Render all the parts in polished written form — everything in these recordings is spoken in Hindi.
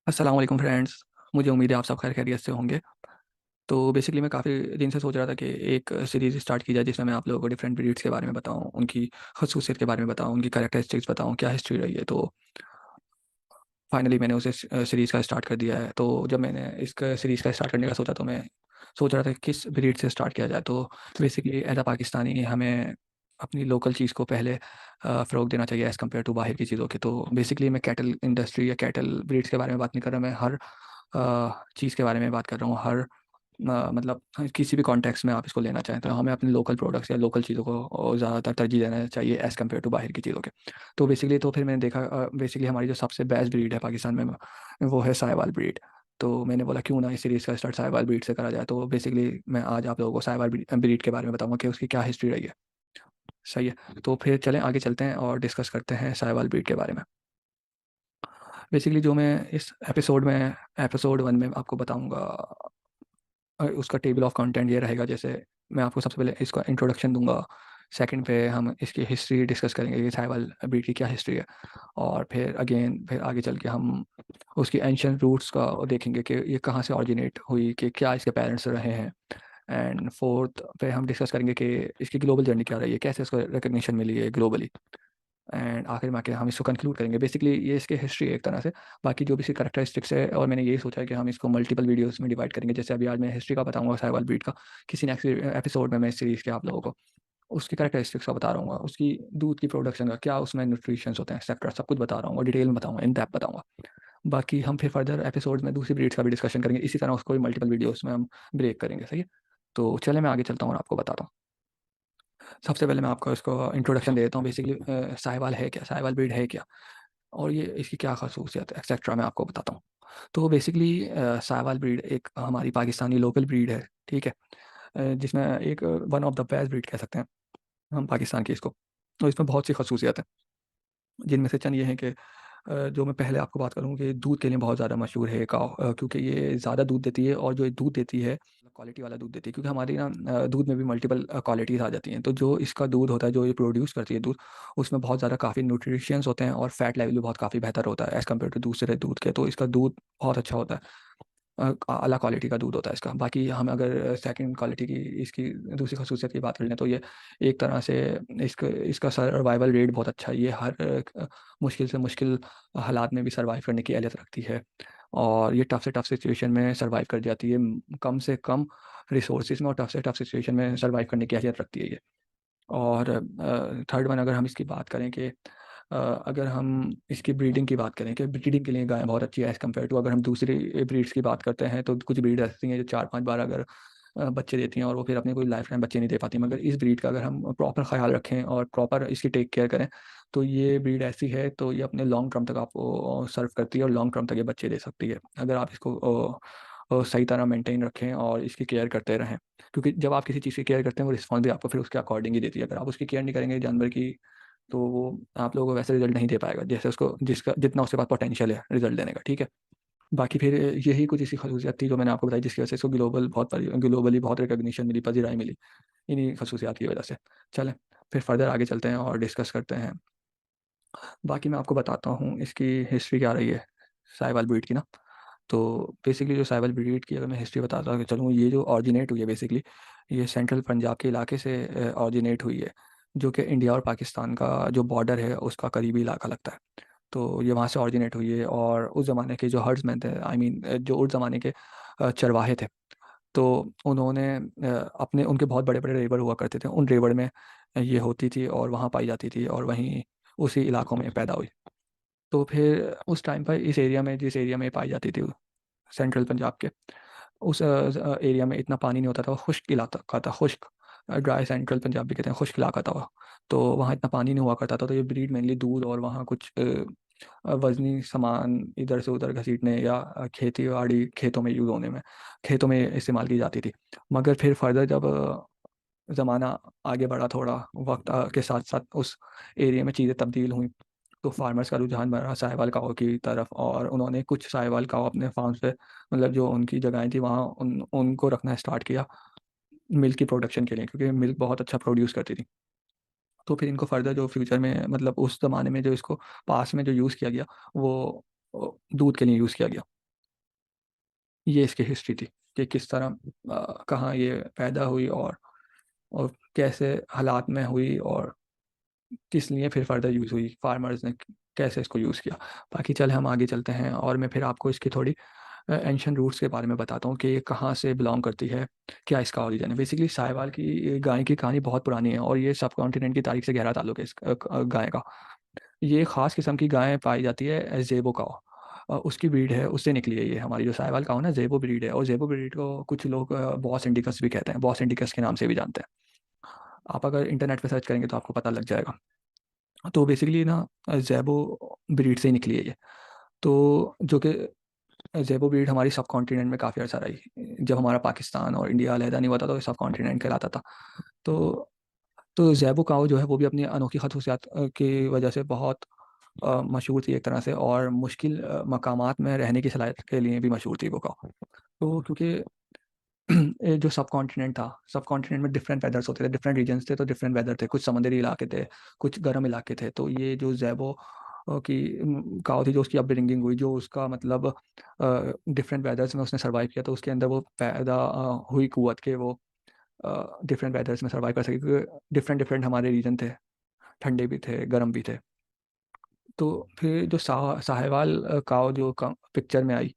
अस्सलाम वालेकुम फ्रेंड्स। मुझे उम्मीद है आप सब खैर खैरियत से होंगे। तो बेसिकली मैं काफ़ी दिन से सोच रहा था कि एक सीरीज़ स्टार्ट की जाए जिसमें मैं आप लोगों को डिफरेंट ब्रीड्स के बारे में बताऊं, उनकी खसूसियत के बारे में बताऊं, उनकी कैरेक्टरिस्टिक्स बताऊं, क्या हिस्ट्री रही है। तो फाइनली मैंने उसे सीरीज़ का स्टार्ट कर दिया है। तो जब मैंने इसका सीरीज़ का स्टार्ट करने का सोचा तो मैं सोच रहा था कि किस ब्रीड से स्टार्ट किया जाए। तो बेसिकली एज अ पाकिस्तानी हमें अपनी लोकल चीज़ को पहले फ़रोग देना चाहिए एज़ कम्पेयर टू बाहर की चीज़ों के। तो बेसिकली मैं कैटल इंडस्ट्री या कैटल ब्रीड्स के बारे में बात नहीं कर रहा, मैं हर चीज़ के बारे में बात कर रहा हूँ। हर मतलब किसी भी कॉन्टेक्स्ट में आप इसको लेना चाहें तो हमें अपने लोकल प्रोडक्ट्स या लोकल चीज़ों को ज़्यादातर तरजीह देना चाहिए एज़ कम्पेयर टू बाहर की चीज़ों के। तो बेसिकली तो फिर मैंने देखा बेसिकली हमारी जो सबसे बेस्ट ब्रीड है पाकिस्तान में वो है साहिवाल ब्रीड। तो मैंने बोला क्यों ना इस सीरीज़ का स्टार्ट साहिवाल ब्रीड से करा जाए। तो बेसिकली मैं आज आप लोगों को साहिवाल ब्रीड के बारे में बताऊंगा कि उसकी क्या हिस्ट्री रही है। सही है, तो फिर चलें आगे चलते हैं और डिस्कस करते हैं साहिवाल ब्रीड के बारे में। बेसिकली जो मैं इस एपिसोड 1 में आपको बताऊंगा, उसका टेबल ऑफ कंटेंट ये रहेगा। जैसे मैं आपको सबसे पहले इसका इंट्रोडक्शन दूंगा, सेकंड पे हम इसकी हिस्ट्री डिस्कस करेंगे कि साहिवाल ब्रीड की क्या हिस्ट्री है। और फिर आगे चल के हम उसकी एंशियंट रूट्स का देखेंगे कि ये कहाँ से ऑरिजिनेट हुई, कि क्या इसके पेरेंट्स रहे हैं। एंड फोर्थ पे हम डिस्कस करेंगे कि इसकी ग्लोबल जर्नी क्या रही है, कैसे इसको रिकग्निशन मिली है ग्लोबली। एंड आखिर में आके हम इसको कंक्लूड करेंगे। बेसिकली ये इसकी हिस्ट्री है एक तरह से। बाकी जो भी इसकी करेक्टरिस्टिक्स है, और मैंने यही सोचा है कि हम इसको मल्टीपल वीडियोस में डिवाइड करेंगे। जैसे अभी आज मैं हिस्ट्री का बताऊंगा साहिवाल ब्रीड का, किसी नेक्स्ट एपिसोड में मैं इस सीरीज़ के आप लोगों को उसकी करेक्टरिस्टिक्स का बता रहा हूँ, उसकी दूध की प्रोडक्शन का क्या उसमें न्यूट्रिशंस होते हैं एक्सेट्रा, सब कुछ बता रहा हूँ, डिटेल में बताऊँगा, इन डेप्थ बताऊँगा। बाकी हम फिर फर्दर एपिसोड्स में दूसरी ब्रीड्स का भी डिस्कशन करेंगे, इसी तरह उसको भी मल्टीपल वीडियोस में हम ब्रेक करेंगे। सही है, तो चले मैं आगे चलता हूँ और आपको बताता हूँ। सबसे पहले मैं आपको इसको इंट्रोडक्शन दे देता हूँ। बेसिकली साहिवाल है क्या, साहिवाल ब्रीड है क्या, और ये इसकी क्या खासूसियत है एक्सेट्रा मैं आपको बताता हूँ। तो बेसिकली साहिवाल ब्रीड एक हमारी पाकिस्तानी लोकल ब्रीड है, ठीक है। जिसमें एक one of the best breed कह सकते हैं हम पाकिस्तान की इसको। तो इसमें बहुत सी खसूसियत हैं, जिनमें से चंद ये हैं कि जो मैं पहले आपको बात करूँ कि दूध के लिए बहुत ज़्यादा मशहूर है काव, क्योंकि ये ज़्यादा दूध देती है, और जो ये दूध देती है क्वालिटी वाला दूध देती है। क्योंकि हमारी ना दूध में भी मल्टीपल क्वालिटीज़ आ जाती हैं। तो जो इसका दूध होता है, जो ये प्रोड्यूस करती है दूध, उसमें बहुत ज़्यादा काफ़ी न्यूट्रिशियंस होते हैं, और फैट लेवल भी बहुत काफ़ी बेहतर होता है एज़ कम्पेयर टू दूसरे दूध के। तो इसका दूध बहुत अच्छा होता है, आला क्वालिटी का दूध होता है इसका। बाकी हम अगर सेकंड क्वालिटी की, इसकी दूसरी खसूसियत की बात कर लें, तो ये एक तरह से इसका सर्वाइवल रेट बहुत अच्छा है। ये हर मुश्किल से मुश्किल हालात में भी सर्वाइव करने की एहलियत रखती है, और ये टफ से टफ सिचुएशन में सर्वाइव कर जाती है, कम से कम रिसोर्सेज में, और टफ से टफ सिचुएशन में सर्वाइव करने की एहलियत रखती है ये। और थर्ड वन अगर हम इसकी बात करें कि अगर हम इसकी ब्रीडिंग की बात करें कि ब्रीडिंग के लिए गाय बहुत अच्छी है एज़ कम्पेयर टू अगर हम दूसरी ब्रीड्स की बात करते हैं। तो कुछ ब्रीड ऐसी हैं जो 4-5 बार अगर बच्चे देती हैं, और वो फिर अपने कोई लाइफ टाइम बच्चे नहीं दे पाती। मगर इस ब्रीड का अगर हम प्रॉपर ख्याल रखें और प्रॉपर इसकी टेक केयर करें, तो ये ब्रीड ऐसी है, तो ये अपने लॉन्ग टर्म तक आपको सर्व करती है, और लॉन्ग टर्म तक ये बच्चे दे सकती है अगर आप इसको सही तरह मेंटेन रखें और इसकी केयर करते रहें। क्योंकि जब आप किसी चीज़ की केयर करते हैं, वो रिस्पॉन्स भी आपको फिर उसके अकॉर्डिंग ही देती है। अगर आप उसकी केयर नहीं करेंगे जानवर की, तो वो आप लोगों को वैसे रिजल्ट नहीं दे पाएगा जैसे उसको जिसका जितना उसके पास पोटेंशियल है रिजल्ट देने का, ठीक है। बाकी फिर यही कुछ इसकी खसूसियत थी जो मैंने आपको बताई, जिसकी वजह से इसको ग्लोबली बहुत रिकॉग्निशन मिली, पजीराई मिली, इन्हीं खसूसियात की वजह से। चलें फिर फर्दर आगे चलते हैं और डिस्कस करते हैं। बाकी मैं आपको बताता हूँ इसकी हिस्ट्री क्या रही है साहिवाल ब्रीड की ना। तो बेसिकली जो साहिवाल ब्रीड की अगर मैं हिस्ट्री बताता चलूँ, ये जो ऑरिजिनेट हुई है बेसिकली, ये सेंट्रल पंजाब के इलाके से ऑरिजिनेट हुई है, जो कि इंडिया और पाकिस्तान का जो बॉर्डर है उसका करीबी इलाका लगता है। तो ये वहाँ से ऑरिजिनेट हुई है, और उस ज़माने के जो हर्ड्समैन थे, आई मीन जो उस ज़माने के चरवाहे थे, तो उन्होंने अपने उनके बहुत बड़े बड़े रेवड़ हुआ करते थे, उन रेवड़ में ये होती थी और वहाँ पाई जाती थी, और वहीं उसी इलाकों में पैदा हुई। तो फिर उस टाइम पर इस एरिया में, जिस एरिया में पाई जाती थी सेंट्रल पंजाब के, उस एरिया में इतना पानी नहीं होता था, वो खुश्क इलाका था, खुश्क, ड्राई सेंट्रल पंजाब भी कहते हैं, खुश्क इलाका था वो। तो वहाँ इतना पानी नहीं हुआ करता था, तो ये ब्रीड मेनली दूध और वहाँ कुछ वजनी सामान इधर से उधर घसीटने या खेती बाड़ी खेतों में यूज़ होने में, खेतों में इस्तेमाल की जाती थी। मगर फिर फर्दर जब ज़माना आगे बढ़ा, थोड़ा वक्त के साथ साथ उस एरिया में चीज़ें तब्दील हुई, तो फार्मर्स का रुझान बढ़ा साहिवाल काऊ की तरफ, और उन्होंने कुछ साहिवाल काऊ अपने फार्म्स पे, मतलब जो उनकी जगहें थी वहाँ उनको रखना स्टार्ट किया मिल्क की प्रोडक्शन के लिए, क्योंकि मिल्क बहुत अच्छा प्रोड्यूस करती थी। तो फिर इनको फर्दर जो फ्यूचर में, मतलब उस ज़माने में जो इसको पास में जो यूज़ किया गया, वो दूध के लिए यूज़ किया गया। ये इसकी हिस्ट्री थी कि किस तरह कहाँ ये पैदा हुई और कैसे हालात में हुई और किस लिए फिर फर्दर यूज़ हुई, फार्मर्स ने कैसे इसको यूज़ किया। बाकी चल हम आगे चलते हैं और मैं फिर आपको इसकी थोड़ी एंशिएंट रूट्स के बारे में बताता हूँ कि ये कहाँ से बिलॉन्ग करती है, क्या इसका ओरिजिन है। बेसिकली साहिवाल की गाय की कहानी बहुत पुरानी है और ये सब कॉन्टिनेंट की तारीख से गहरा ताल्लुक है इस गाय का। ये ख़ास किस्म की गाय पाई जाती है ज़ेबो काऊ। उसकी ब्रीड है, उससे निकली है ये हमारी जो साहिवाल काऊ ना, ज़ेबो ब्रीड है और ज़ेबो ब्रीड को कुछ लोग बॉस इंडिकस भी कहते हैं, बॉस इंडिकस के नाम से भी जानते हैं। आप अगर इंटरनेट पे सर्च करेंगे तो आपको पता लग जाएगा। तो बेसिकली ना ज़ेबो ब्रीड से ही निकली है ये। तो जो कि ज़ेबो ब्रीड हमारी सब कॉन्टिनेंट में काफ़ी अर्सा रही। जब हमारा पाकिस्तान और इंडिया अलहदा नहीं हुआ था तो ये सब कॉन्टिनेंट कहलाता था। तो तो ज़ेबू काऊ जो है वो भी अपनी अनोखी खसूसियात की वजह से बहुत मशहूर थी एक तरह से और मुश्किल मकामात में रहने की सलाहियत के लिए भी मशहूर थी वो काऊ। तो क्योंकि ये जो सब कॉन्टिनेंट था, सब कॉन्टिनेंट में डिफरेंट वेदर्स होते थे, डिफरेंट रीजन्स थे तो डिफरेंट वेदर थे। कुछ समुद्री इलाके थे, कुछ गर्म इलाके थे। तो ये जो ज़ेबो की काऊ थी जो उसकी अपब्रिंगिंग हुई, जो उसका मतलब डिफरेंट वेदर्स में उसने सर्वाइव किया तो उसके अंदर वो पैदा हुई क़ुव्वत के वो डिफरेंट वेदर्स में सर्वाइव कर सके क्योंकि डिफरेंट डिफरेंट हमारे रीजन थे, ठंडे भी थे, गर्म भी थे। तो फिर जो साहिवाल काऊ जो पिक्चर में आई,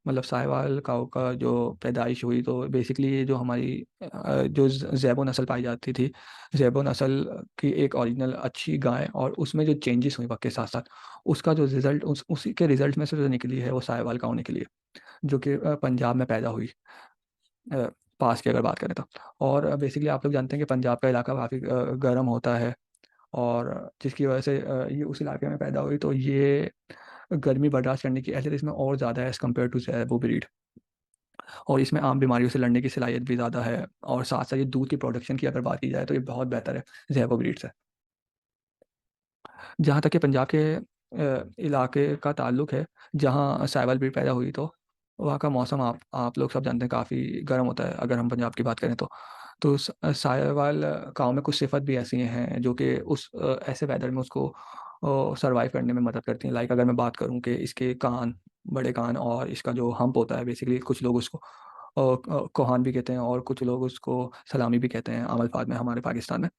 मतलब साहिवाल काऊ का जो पैदाइश हुई तो बेसिकली ये जो हमारी जो ज़ेबो नस्ल पाई जाती थी, ज़ेबो नस्ल की एक ओरिजिनल अच्छी गाय और उसमें जो चेंजेस हुए वक्त के साथ साथ उसका जो रिजल्ट उसी के रिजल्ट में से जो निकली है वो साहिवाल काऊ निकली है, जो कि पंजाब में पैदा हुई। अ, पास की अगर बात करें तो। और बेसिकली आप लोग जानते हैं कि पंजाब का इलाका काफ़ी गर्म होता है और जिसकी वजह से ये उस इलाके में पैदा हुई तो ये गर्मी बर्दाश्त करने की एहलियत इसमें और ज़्यादा है as compare to zebu breed. और इसमें आम बीमारियों से लड़ने की सलाहियत भी ज़्यादा है और साथ-साथ ये दूध की प्रोडक्शन की अगर बात की जाए तो ये बहुत बेहतर है ज़ेबू ब्रीड से। जहाँ तक कि पंजाब के इलाके का ताल्लुक है, जहाँ साहिवाल ब्रीड पैदा हुई तो वहाँ का मौसम आप लोग सब जानते हैं काफ़ी गर्म होता है अगर हम पंजाब की बात करें तो। तो साहिवाल गाँव में कुछ सिफ़त भी ऐसी हैं जो कि उस ऐसे वेदर में उसको सर्वाइव करने में मदद करती हैं। लाइक अगर मैं बात करूँ कि इसके कान, बड़े कान और इसका जो हम्प होता है बेसिकली कुछ लोग उसको कोहान भी कहते हैं और कुछ लोग उसको सलामी भी कहते हैं अमलफाद में हमारे पाकिस्तान में।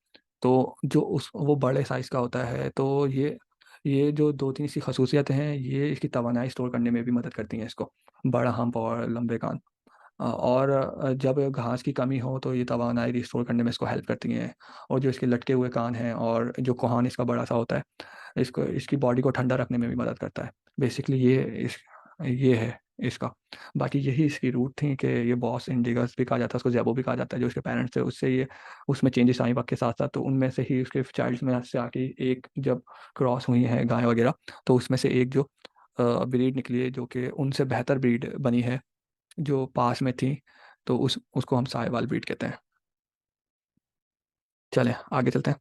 तो जो उस वो बड़े साइज़ का होता है तो ये जो 2-3 इसकी ख़ासियत हैं, ये इसकी तवानाई स्टोर करने में भी मदद करती हैं इसको, बड़ा हम्प और लंबे कान। और जब घास की कमी हो तो ये तवानाई रिस्टोर करने में इसको हेल्प करती हैं और जो इसके लटके हुए कान हैं और जो कोहान इसका बड़ा-सा होता है, इसको इसकी बॉडी को ठंडा रखने में भी मदद करता है। बेसिकली ये है इसका। बाकी यही इसकी रूट थी कि ये बॉस इंडिगस भी कहा जाता है, उसको ज़ेबू भी कहा जाता है, जो उसके पेरेंट्स थे उससे ये उसमें चेंजेस आई वक़्त के साथ-साथ तो उनमें से ही उसके चाइल्ड्स में से आके एक जब क्रॉस हुई हैं गाय वग़ैरह, तो उसमें से एक जो ब्रीड निकली है जो कि उनसे बेहतर ब्रीड बनी है, जो पास में थी, तो उसको हम साहिवाल ब्रीड कहते हैं। चलें आगे चलते हैं।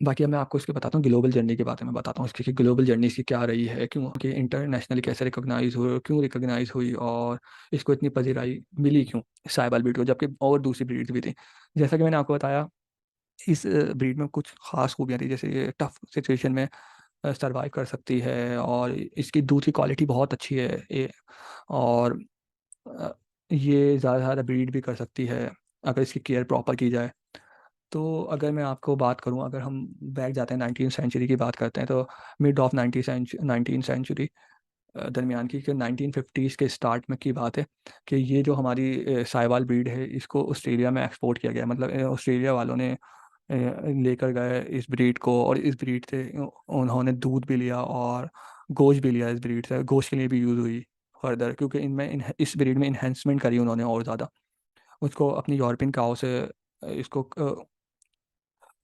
बाकी अब मैं आपको इसके बताता हूँ ग्लोबल जर्नी के बारे में बताता हूँ इसकी कि ग्लोबल जर्नी इसकी क्या रही है, क्यों कि इंटरनेशनली कैसे रिकॉग्नाइज़ हुई, क्यों रिकॉग्नाइज़ हुई और इसको इतनी पज़ीराई मिली क्यों साहिवाल ब्रीड को, जबकि और दूसरी ब्रीड्स भी थी। जैसा कि मैंने आपको बताया इस ब्रीड में कुछ ख़ास खूबियाँ थी, जैसे ये टफ़ सिचुएशन में सर्वाइव कर सकती है और इसकी दूध की क्वालिटी बहुत अच्छी है और अ, ये ज़्यादा से ज़्यादा ब्रीड भी कर सकती है, अगर इसकी केयर प्रॉपर की जाए। तो अगर मैं आपको बात करूँ, अगर हम बैक जाते हैं 19वीं सेंचुरी की बात करते हैं, तो मिड ऑफ 19वीं सेंचुरी दरमियान की, कि 1950s के स्टार्ट में की बात है कि ये जो हमारी साहिवाल ब्रीड है, इसको ऑस्ट्रेलिया में एक्सपोर्ट किया गया। मतलब ऑस्ट्रेलिया वालों ने लेकर गए इस ब्रीड को और इस ब्रीड से उन्होंने दूध भी लिया और गोश्त भी लिया इस ब्रीड से। गोश्त के लिए भी यूज़ हुई फर्दर, क्योंकि इस ब्रीड में एनहांसमेंट करी उन्होंने और ज़्यादा। उसको अपनी यूरोपियन काऊ से इसको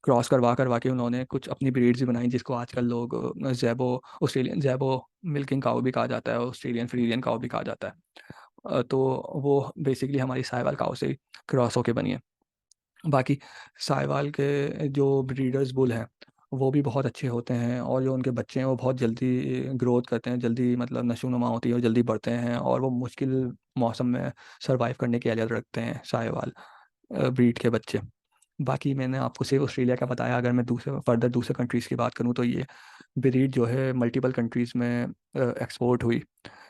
क्रॉस करवा के उन्होंने कुछ अपनी ब्रीड्स भी बनाई, जिसको आजकल लोग ज़ेबो ऑस्ट्रेलियन ज़ेबो मिल्किंग काऊ भी कहा जाता है, ऑस्ट्रेलियन फ्रीजियन काऊ भी कहा जाता है। तो वो बेसिकली हमारी साहिवाल काऊ से क्रॉस होके बनी है। बाकी साहिवाल के जो ब्रीडर्स बुल हैं, वो भी बहुत अच्छे होते हैं और जो उनके बच्चे हैं वो बहुत जल्दी ग्रोथ करते हैं, जल्दी मतलब नशो-नुमा होती है और जल्दी बढ़ते हैं और वो मुश्किल मौसम में सर्वाइव करने की एहलियत रखते हैं साहिवाल ब्रीड के बच्चे। बाकी मैंने आपको सिर्फ़ ऑस्ट्रेलिया का बताया, अगर मैं दूसरे कंट्रीज़ की बात करूँ तो ये। ब्रीड जो है मल्टीपल कंट्रीज़ में एक्सपोर्ट हुई।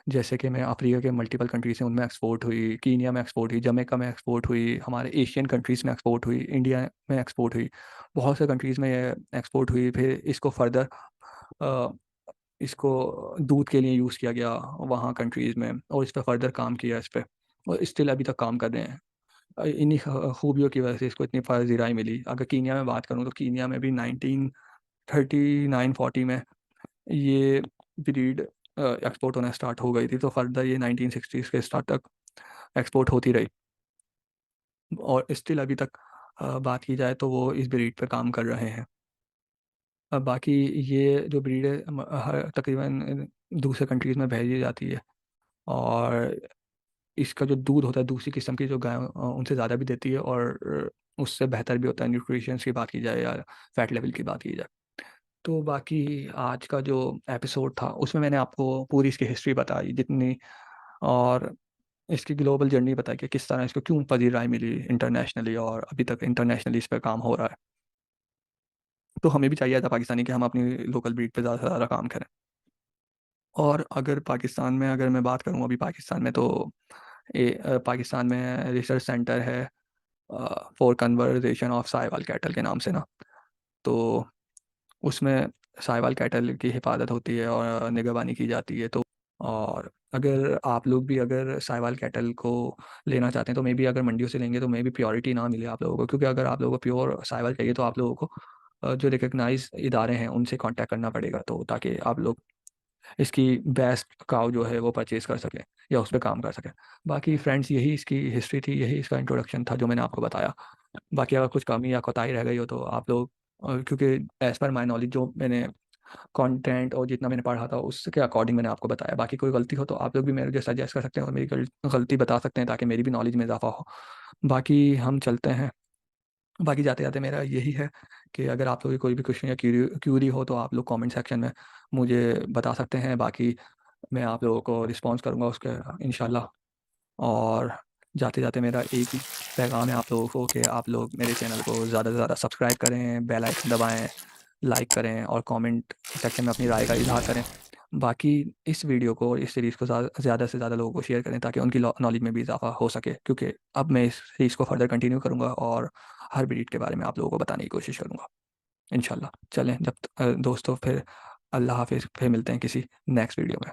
जैसे कि मैं अफ्रीका के मल्टीपल कंट्रीज़ हैं उनमें एक्सपोर्ट हुई, कीनिया में एक्सपोर्ट हुई, जमैका में एक्सपोर्ट हुई, हमारे एशियन कंट्रीज़ में एक्सपोर्ट हुई, इंडिया में एक्सपोर्ट हुई, बहुत से कंट्रीज़ में ये एक्सपोर्ट हुई। फिर इसको फर्दर अ, इसको दूध के लिए यूज़ किया गया वहाँ कंट्रीज़ में, और इस पे फर्दर काम किया इस पे, और स्टिल अभी तक काम कर रहे हैं। इन्हीं खूबियों की वजह से इसको इतनी पज़ीराई मिली। अगर कीनिया में बात करूँ तो कीनिया में भी 1939-40 में ये ब्रीड एक्सपोर्ट होना स्टार्ट हो गई थी, तो फर्दर ये 1960s के स्टार्ट तक एक्सपोर्ट होती रही, और स्टिल अभी तक बात की जाए तो वो इस ब्रीड पे काम कर रहे हैं। बाकी ये जो ब्रीड है हर तकरीबन दूसरे कंट्रीज़ में भेजी जाती है, और इसका जो दूध होता है दूसरी किस्म की जो गाय उनसे ज़्यादा भी देती है, और उससे बेहतर भी होता है न्यूट्रिशंस की बात की जाए या फैट लेवल की बात की जाए। तो बाकी आज का जो एपिसोड था उसमें मैंने आपको पूरी इसकी हिस्ट्री बताई जितनी, और इसकी ग्लोबल जर्नी बताई कि किस तरह इसको क्यों पज़ीराई मिली इंटरनेशनली, और अभी तक इंटरनेशनली इस पे काम हो रहा है। तो हमें भी चाहिए था पाकिस्तानी कि हम अपनी लोकल ब्रीड पे ज़्यादा से ज़्यादा काम करें। और अगर पाकिस्तान में अगर मैं बात करूँ अभी पाकिस्तान में, तो पाकिस्तान में रिसर्च सेंटर है for conversation of Sahiwal cattle के नाम से ना। तो उसमें साहिवाल कैटल की हिफाज़त होती है और निगहबानी की जाती है। तो और अगर आप लोग भी अगर साहिवाल कैटल को लेना चाहते हैं तो मे बी अगर मंडियों से लेंगे तो मे बी प्योरिटी ना मिले आप लोगों को, क्योंकि अगर आप लोगों को प्योर साहिवाल चाहिए तो आप लोगों को जो रिकॉग्नाइज़ इदारे हैं उनसे कॉन्टैक्ट करना पड़ेगा, तो ताकि आप लोग इसकी बेस्ट काऊ जो है वो परचेज़ कर सकें या उस पे काम कर सकें। बाकी फ्रेंड्स यही इसकी हिस्ट्री थी, यही इसका इंट्रोडक्शन था जो मैंने आपको बताया। बाकी अगर कुछ कमी या कोताही रह गई हो तो आप लोग क्योंकि एज़ पर माय नॉलेज जो मैंने कंटेंट और जितना मैंने पढ़ा था उसके अकॉर्डिंग मैंने आपको बताया। बाकी कोई गलती हो तो आप लोग भी मेरे लिए सजेस्ट कर सकते हैं और मेरी गलती बता सकते हैं ताकि मेरी भी नॉलेज में इज़ाफ़ा हो। बाकी हम चलते हैं। बाकी जाते-जाते मेरा यही है कि अगर आप लोगों की कोई भी क्वेश्चन या क्यूरी हो तो आप लोग कमेंट सेक्शन में मुझे बता सकते हैं। बाकी मैं आप लोगों को रिस्पॉन्स करूँगा उसके इंशाल्लाह। और जाते-जाते मेरा एक ही पैगाम है आप लोगों को कि आप लोग मेरे चैनल को ज़्यादा से ज़्यादा सब्सक्राइब करें, बेल आइकन दबाएँ, लाइक करें और कमेंट सेक्शन में अपनी राय का इज़हार करें। बाकी इस वीडियो को, इस सीरीज़ को ज़्यादा से ज़्यादा लोगों को शेयर करें ताकि उनकी नॉलेज में भी इज़ाफ़ा हो सके, क्योंकि अब मैं इस सीरीज़ को फर्दर कंटिन्यू करूँगा और हर ब्रीड के बारे में आप लोगों को बताने की कोशिश करूँगा इंशाल्लाह। चलें दोस्तों, फिर अल्लाह हाफ़िज़, फिर मिलते हैं किसी नेक्स्ट वीडियो में।